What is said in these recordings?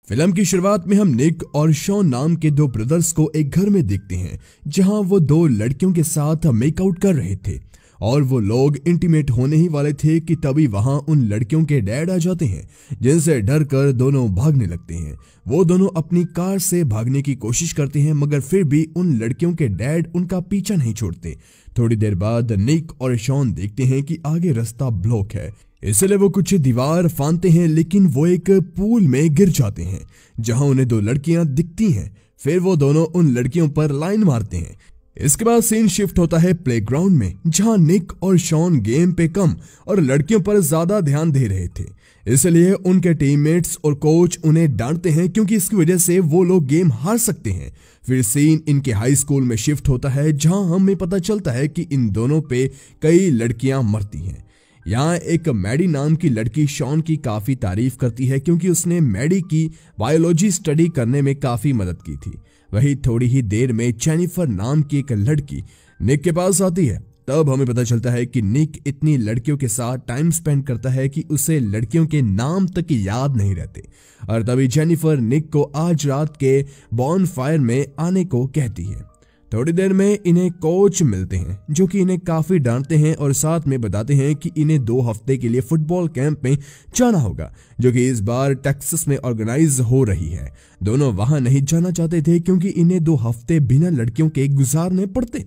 Film की शुरुआत में हम निक और शॉन नाम के दो ब्रदर्स को एक घर में देखते हैं जहां वो दो लड़कियों के साथ मेकआउट कर रहे थे और वो लोग इंटीमेट होने ही वाले थे कि तभी वहां उन लड़कियों के डैड आ जाते हैं, जिनसे डर कर दोनों भागने लगते हैं। वो दोनों अपनी कार से भागने की कोशिश करते हैं मगर फिर भी उन लड़कियों के डैड उनका पीछा नहीं छोड़ते। थोड़ी देर बाद निक और शॉन देखते हैं कि आगे रास्ता ब्लॉक है, इसलिए वो कुछ दीवार फांदते हैं, लेकिन वो एक पूल में गिर जाते हैं जहां उन्हें दो लड़कियां दिखती हैं। फिर वो दोनों उन लड़कियों पर लाइन मारते हैं। इसके बाद सीन शिफ्ट होता है प्लेग्राउंड में, जहां निक और शॉन गेम पे कम और लड़कियों पर ज्यादा ध्यान दे रहे थे, इसलिए उनके टीममेट्स और कोच उन्हें डांटते हैं क्योंकि इसकी वजह से वो लोग गेम हार सकते हैं। फिर सीन इनके हाई स्कूल में शिफ्ट होता है, जहां हमें पता चलता है कि इन दोनों पे कई लड़कियां मरती हैं। यहाँ एक मैडी नाम की लड़की शॉन की काफी तारीफ करती है क्योंकि उसने मैडी की बायोलॉजी स्टडी करने में काफी मदद की थी। वही थोड़ी ही देर में जेनिफर नाम की एक लड़की निक के पास आती है। तब हमें पता चलता है कि निक इतनी लड़कियों के साथ टाइम स्पेंड करता है कि उसे लड़कियों के नाम तक याद नहीं रहते, और तभी जेनिफर निक को आज रात के बॉन फायर में आने को कहती है। थोड़ी देर में इन्हें कोच मिलते हैं जो कि इन्हें काफी डांटते हैं और साथ में बताते हैं कि इन्हें 2 हफ्ते के लिए फुटबॉल कैंप में जाना होगा, जो कि इस बार टेक्सास में ऑर्गेनाइज हो रही है। दोनों वहां नहीं जाना चाहते थे क्योंकि इन्हें 2 हफ्ते बिना लड़कियों के गुजारने पड़ते।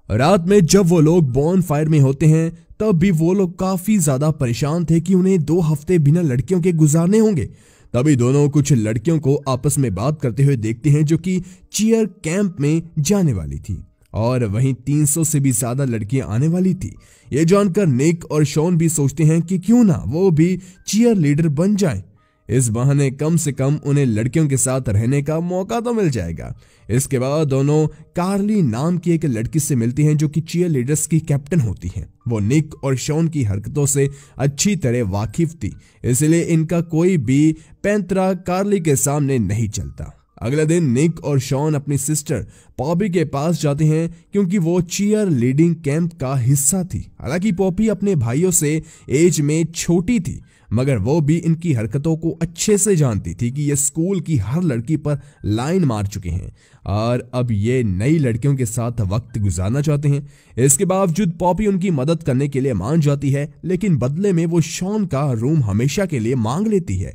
रात में जब वो लोग बॉन फायर में होते हैं तब भी वो लोग काफी ज्यादा परेशान थे कि उन्हें 2 हफ्ते बिना लड़कियों के गुजारने होंगे। तभी दोनों कुछ लड़कियों को आपस में बात करते हुए देखते हैं जो कि चीयर कैंप में जाने वाली थी, और वहीं 300 से भी ज्यादा लड़कियां आने वाली थी। ये जानकर निक और शॉन भी सोचते हैं कि क्यों ना वो भी चीयर लीडर बन जाए। इस बहाने कम से कम उन्हें लड़कियों के साथ रहने का मौका तो मिल जाएगा। इसके बाद दोनों कार्ली नाम की एक लड़की से मिलती हैं जो कि चीयर लीडर्स की कैप्टन होती हैं। वो निक और शॉन की हरकतों से अच्छी तरह वाकिफ थी, इसलिए इनका कोई भी पैंतरा कार्ली के सामने नहीं चलता। अगले दिन निक और शॉन अपनी सिस्टर पॉपी के पास जाते हैं क्योंकि वो चीयर लीडिंग कैंप का हिस्सा थी। हालांकि पॉपी अपने भाइयों से एज में छोटी थी, मगर वो भी इनकी हरकतों को अच्छे से जानती थी कि ये स्कूल की हर लड़की पर लाइन मार चुके हैं और अब ये नई लड़कियों के साथ वक्त गुजारना चाहते हैं। इसके बावजूद पॉपी उनकी मदद करने के लिए मान जाती है, लेकिन बदले में वो शॉन का रूम हमेशा के लिए मांग लेती है।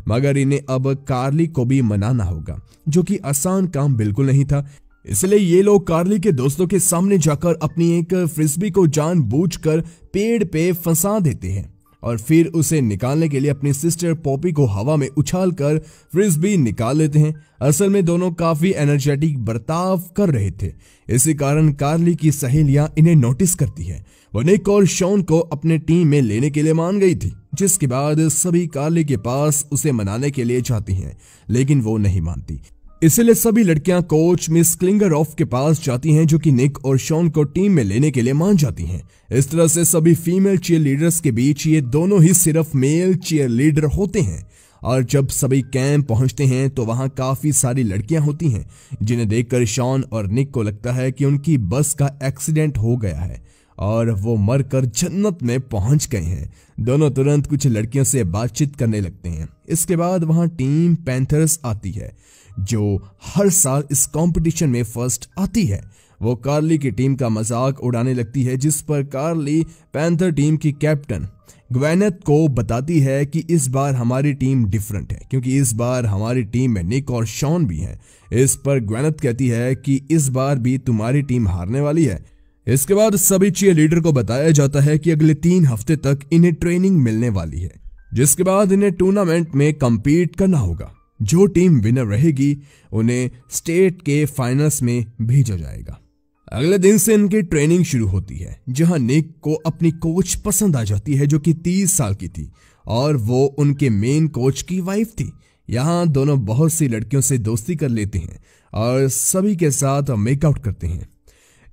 मगर इन्हें अब कार्ली को भी मनाना होगा, जो कि आसान काम बिल्कुल नहीं था। इसलिए ये लोग कार्ली के दोस्तों के सामने जाकर अपनी एक फ्रिस्बी को जानबूझकर पेड़ पे फंसा देते हैं और फिर उसे निकालने के लिए अपनी सिस्टर पॉपी को हवा में उछालकर फ्रिस्बी निकाल लेते हैं। असल में दोनों काफी एनर्जेटिक बर्ताव कर रहे थे, इसी कारण कार्ली की सहेलियां इन्हें नोटिस करती है। वो निक और शॉन को अपने टीम में लेने के लिए मान गई थी, जिसके बाद सभी कार्ली के पास उसे मनाने के लिए जाती हैं, लेकिन वो नहीं मानती। इसलिए सभी लड़कियां कोच मिस क्लिंगरऑफ के पास जाती हैं, जो कि निक और शॉन को टीम में लेने के लिए मान जाती हैं। इस तरह से सभी फीमेल चीयर लीडर्स के बीच ये दोनों ही सिर्फ मेल चीयर लीडर होते हैं। और जब सभी कैंप पहुंचते हैं तो वहां काफी सारी लड़कियां होती हैं, जिन्हें देखकर शॉन और निक को लगता है कि उनकी बस का एक्सीडेंट हो गया है और वो मरकर जन्नत में पहुंच गए हैं। दोनों तुरंत कुछ लड़कियों से बातचीत करने लगते हैं। इसके बाद वहां टीम पैंथर्स आती है, जो हर साल इस कंपटीशन में फर्स्ट आती है। वो कार्ली की टीम का मजाक उड़ाने लगती है, जिस पर कार्ली पैंथर टीम की कैप्टन ग्वेनेथ को बताती है कि इस बार हमारी टीम डिफरेंट है, क्योंकि इस बार हमारी टीम में निक और शॉन भी हैं। इस पर ग्वेनेथ कहती है कि इस बार भी तुम्हारी टीम हारने वाली है। इसके बाद सभी चीयर लीडर को बताया जाता है कि अगले 3 हफ्ते तक इन्हें ट्रेनिंग मिलने वाली है, जिसके बाद इन्हें टूर्नामेंट में कंपीट करना होगा। जो टीम विनर रहेगी उन्हें स्टेट के फाइनल्स में भेजा जाएगा। अगले दिन से इनकी ट्रेनिंग शुरू होती है, जहां निक को अपनी कोच पसंद आ जाती है, जो कि 30 साल की थी और वो उनके मेन कोच की वाइफ थी। यहाँ दोनों बहुत सी लड़कियों से दोस्ती कर लेते हैं और सभी के साथ मेकआउट करते हैं।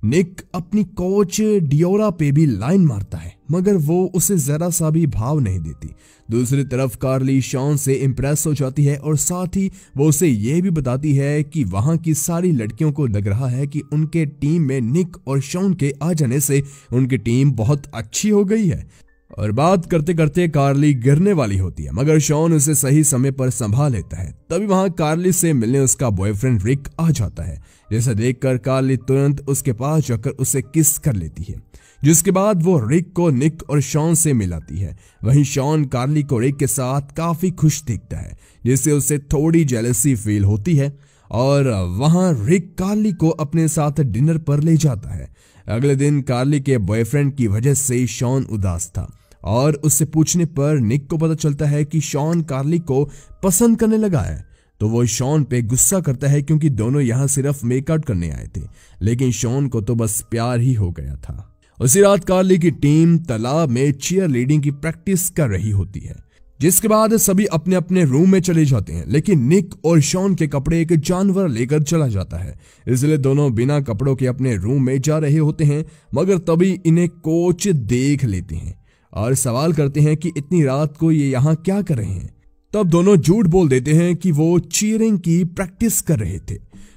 निक अपनी कोच डियोरा पे भी लाइन मारता है, मगर वो उसे जरा सा भी भाव नहीं देती। दूसरी तरफ कार्ली शॉन से इंप्रेस हो जाती है और साथ ही वो उसे यह भी बताती है कि वहां की सारी लड़कियों को लग रहा है कि उनके टीम में निक और शॉन के आ जाने से उनकी टीम बहुत अच्छी हो गई है। और बात करते करते कार्ली गिरने वाली होती है, मगर शॉन उसे सही समय पर संभाल लेता है। तभी वहां कार्ली से मिलने उसका बॉयफ्रेंड रिक आ जाता है, जिसे देखकर कार्ली तुरंत उसके पास जाकर उसे किस कर लेती है, जिसके बाद वो रिक को निक और शॉन से मिलाती है। वहीं शॉन कार्ली को रिक के साथ काफी खुश दिखता है, जिससे उसे थोड़ी जेलसी फील होती है और वहां रिक कार्ली को अपने साथ डिनर पर ले जाता है। अगले दिन कार्ली के बॉयफ्रेंड की वजह से शॉन उदास था और उससे पूछने पर निक को पता चलता है कि शॉन कार्ली को पसंद करने लगा है। तो वो शॉन पे गुस्सा करता है क्योंकि दोनों यहाँ सिर्फ मेकआउट करने आए थे, लेकिन शॉन को तो बस प्यार ही हो गया था। उसी रात कार्ली की टीम तालाब में चीयर लीडिंग की प्रैक्टिस कर रही होती है, जिसके बाद सभी अपने अपने रूम में चले जाते हैं, लेकिन निक और शॉन के कपड़े एक जानवर लेकर चला जाता है। इसलिए दोनों बिना कपड़ों के अपने रूम में जा रहे होते हैं, मगर तभी इन्हें कोच देख लेते हैं और सवाल करते हैं कि इतनी रात को ये यहाँ क्या कर रहे हैं। तब दोनों झूठ बोल देते हैं कि वो चीयरिंग की प्रैक्टिस कर रहे थे।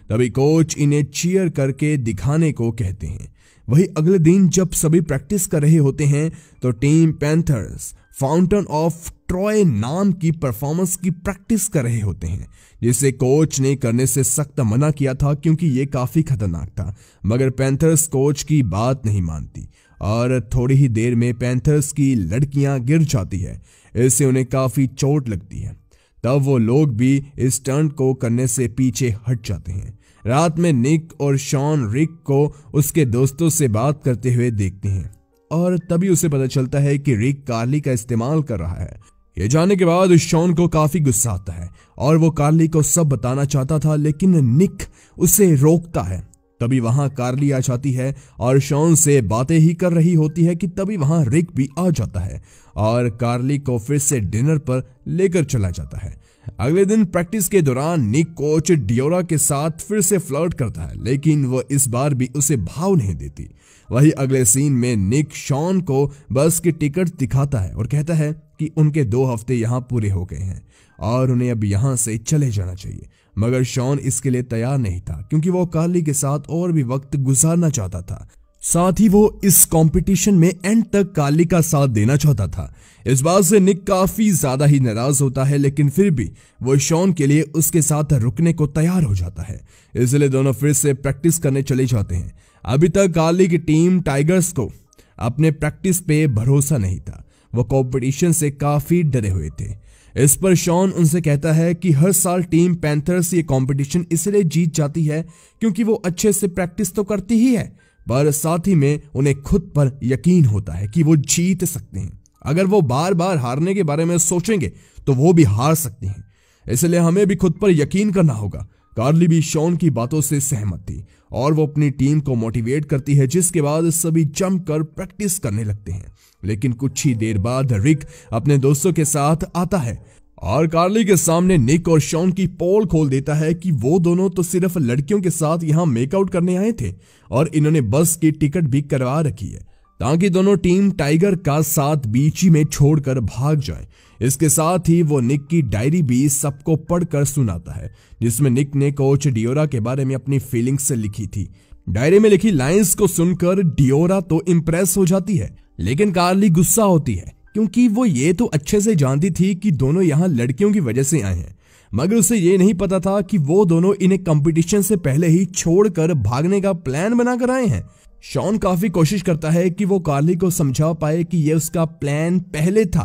तभी कोच इन्हें चीयर करके दिखाने को कहते हैं। वही अगले दिन जब सभी प्रैक्टिस कर रहे होते हैं तो team panthers fountain of Troy नाम की परफॉर्मेंस की प्रैक्टिस कर रहे होते हैं, जिसे कोच ने करने से सख्त मना किया था क्योंकि ये काफी खतरनाक था। मगर पैंथर्स कोच की बात नहीं मानती और थोड़ी ही देर में पैंथर्स की लड़कियां गिर जाती है। इससे उन्हें काफी चोट लगती है। तब वो लोग भी इस स्टंट को करने से पीछे हट जाते हैं। रात में निक और शॉन रिक को उसके दोस्तों से बात करते हुए देखते हैं और तभी उसे पता चलता है कि रिक कार्ली का इस्तेमाल कर रहा है। ये जानने के बाद शॉन को काफी गुस्सा आता है और वो कार्ली को सब बताना चाहता था, लेकिन निक उसे रोकता है। तभी वहां कार्ली आ जाती है और शॉन से बातें ही कर रही होती है कि तभी वहां रिक भी आ जाता है और कार्ली को फिर से डिनर पर लेकर चला जाता है। अगले दिन प्रैक्टिस के दौरान निक कोच डियोरा के साथ फिर से फ्लर्ट करता है, लेकिन वो इस बार भी उसे भाव नहीं देती। वही अगले सीन में निक शॉन को बस की टिकट दिखाता है और कहता है कि उनके 2 हफ्ते यहाँ पूरे हो गए हैं और उन्हें अब यहाँ से चले जाना चाहिए। मगर शॉन इसके लिए तैयार नहीं था क्योंकि वो कार्ली के साथ और भी वक्त गुजारना चाहता था। साथ ही वो इस कंपटीशन में एंड तक कार्ली का साथ देना चाहता था। इस बात से निक काफी ज्यादा ही नाराज होता है, लेकिन फिर भी वो शॉन के लिए उसके साथ रुकने को तैयार हो जाता है। इसलिए दोनों फिर से प्रैक्टिस करने चले जाते हैं। अभी तक कार्ली की टीम टाइगर्स को अपने प्रैक्टिस पे भरोसा नहीं था। वो कंपटीशन से काफी डरे हुए थे। इस पर शॉन उनसे कहता है कि हर साल टीम पैंथर्स ये कंपटीशन इसलिए जीत जाती है क्योंकि वो अच्छे से प्रैक्टिस तो करती ही है, पर साथ ही में उन्हें खुद पर यकीन होता है कि वो जीत सकते हैं। अगर वो बार बार हारने के बारे में सोचेंगे तो वो भी हार सकते हैं, इसलिए हमें भी खुद पर यकीन करना होगा। कार्ली भी शॉन की बातों से सहमत थी और वो अपनी टीम को मोटिवेट करती है, जिसके बाद सभी जमकर प्रैक्टिस करने लगते हैं। लेकिन कुछ ही देर बाद रिक अपने दोस्तों के साथ आता है और कार्ली के सामने निक और शॉन की पोल खोल देता है कि वो दोनों तो सिर्फ लड़कियों के साथ यहाँ मेकआउट करने आए थे और इन्होंने बस की टिकट भी करवा रखी है ताकि दोनों टीम टाइगर का साथ बीच ही में छोड़कर भाग जाए। इसके साथ ही वो निक की डायरी भी सबको पढ़कर सुनाता है, जिसमें निक ने कोच डियोरा के बारे में अपनी फीलिंग्स लिखी थी। डायरी में लिखी लाइंस को सुनकर डियोरा तो इम्प्रेस हो जाती है, लेकिन कार्ली गुस्सा होती है क्योंकि वो ये तो अच्छे से जानती थी कि दोनों यहाँ लड़कियों की वजह से आए हैं, मगर उसे ये नहीं पता था कि वो दोनों इन्हें कंपटीशन से पहले ही छोड़कर भागने का प्लान बनाकर आए हैं। शॉन काफी कोशिश करता है कि वो कार्ली को समझा पाए कि ये उसका प्लान पहले था,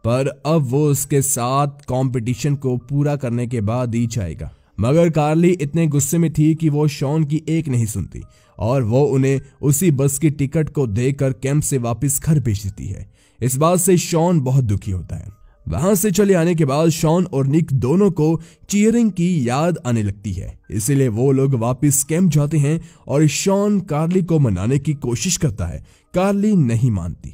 पर अब वो उसके साथ कंपटीशन को पूरा करने के बाद ही जाएगा। मगर कार्ली इतने गुस्से में थी कि वो शॉन की एक नहीं सुनती और वो उन्हें उसी बस की टिकट को देकर कैंप से वापस घर भेज देती है। इस बात से शॉन बहुत दुखी होता है। वहां से चले आने के बाद शॉन और निक दोनों को चीयरिंग की याद आने लगती है, इसलिए वो लोग वापस कैंप जाते हैं और शॉन कार्ली को मनाने की कोशिश करता है। कार्ली नहीं मानती।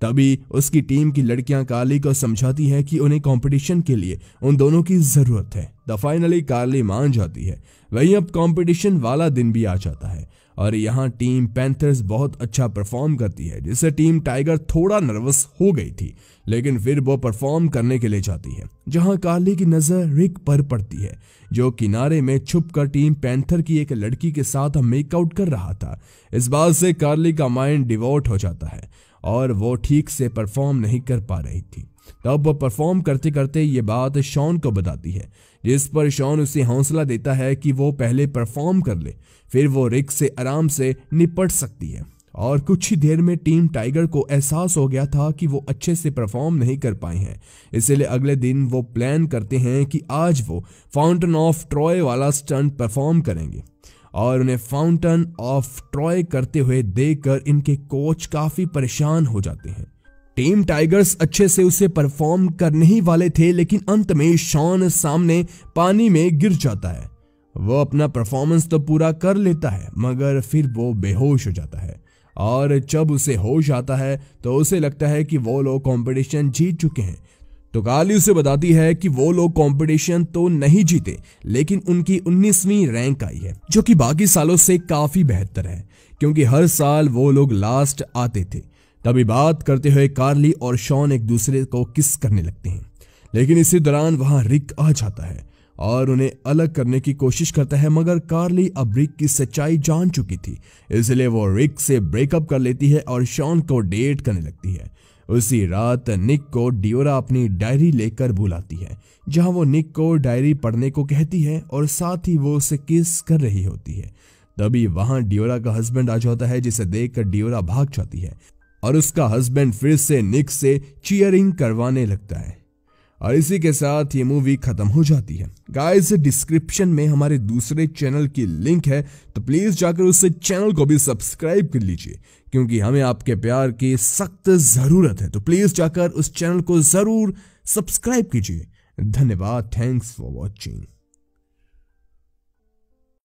तभी उसकी टीम की लड़कियां कार्ली को समझाती हैं कि उन्हें कंपटीशन के लिए उन दोनों की जरूरत है। तो फाइनली कार्ली मान जाती है। वहीं अब कंपटीशन वाला दिन भी आ जाता है और यहाँ टीम पैंथर्स बहुत अच्छा परफॉर्म करती है, जिससे टीम टाइगर थोड़ा नर्वस हो गई थी, लेकिन फिर वो परफॉर्म करने के लिए जाती है। जहां कार्ली की नजर रिक पर पड़ती है, जो किनारे में छुपकर टीम पैंथर की एक लड़की के साथ मेकआउट कर रहा था। इस बात से कार्ली का माइंड डिवोट हो जाता है और वो ठीक से परफॉर्म नहीं कर पा रही थी। तब वो परफॉर्म करते करते ये बात शॉन को बताती है, जिस पर शॉन उसे हौसला देता है कि वो पहले परफॉर्म कर ले, फिर वो रिक से आराम से निपट सकती है। और कुछ ही देर में टीम टाइगर को एहसास हो गया था कि वो अच्छे से परफॉर्म नहीं कर पाए हैं, इसलिए अगले दिन वो प्लान करते हैं कि आज वो फाउंटेन ऑफ ट्रॉय वाला स्टंट परफॉर्म करेंगे। और उन्हें फाउंटेन ऑफ ट्रॉय करते हुए देखकर इनके कोच काफी परेशान हो जाते हैं। टीम टाइगर्स अच्छे से उसे परफॉर्म करने ही वाले थे, लेकिन अंत में शॉन सामने पानी में गिर जाता है। वो अपना परफॉर्मेंस तो पूरा कर लेता है, मगर फिर वो बेहोश हो जाता है। और जब उसे होश आता है तो उसे लगता है कि वो लोग कंपटीशन जीत चुके हैं। तो कार्ली उसे बताती है कि वो लोग कंपटीशन तो नहीं जीते, लेकिन उनकी 19वीं रैंक आई है, जो कि बाकी सालों से काफी बेहतर है, क्योंकि हर साल वो लोग लास्ट आते थे। तभी बात करते हुए कार्ली और शॉन एक दूसरे को किस करने लगते हैं, लेकिन इसी दौरान वहां रिक आ जाता है और उन्हें अलग करने की कोशिश करता है, मगर कार्ली अब रिक की सच्चाई जान चुकी थी, इसलिए वो रिक से ब्रेकअप कर लेती है और शॉन को डेट करने लगती है। उसी रात निक को डियोरा अपनी डायरी लेकर बुलाती है, जहां वो निक को डायरी पढ़ने को कहती है और साथ ही वो उसे किस कर रही होती है। तभी वहां डियोरा का हस्बैंड आ जाता है, जिसे देखकर डियोरा भाग जाती है और उसका हस्बैंड फिर से निक से चीयरिंग करवाने लगता है। और इसी के साथ ये मूवी खत्म हो जाती है। गाइस, डिस्क्रिप्शन में हमारे दूसरे चैनल की लिंक है, तो प्लीज जाकर उस चैनल को भी सब्सक्राइब कर लीजिए, क्योंकि हमें आपके प्यार की सख्त जरूरत है। तो प्लीज जाकर उस चैनल को जरूर सब्सक्राइब कीजिए। धन्यवाद। Thanks for watching.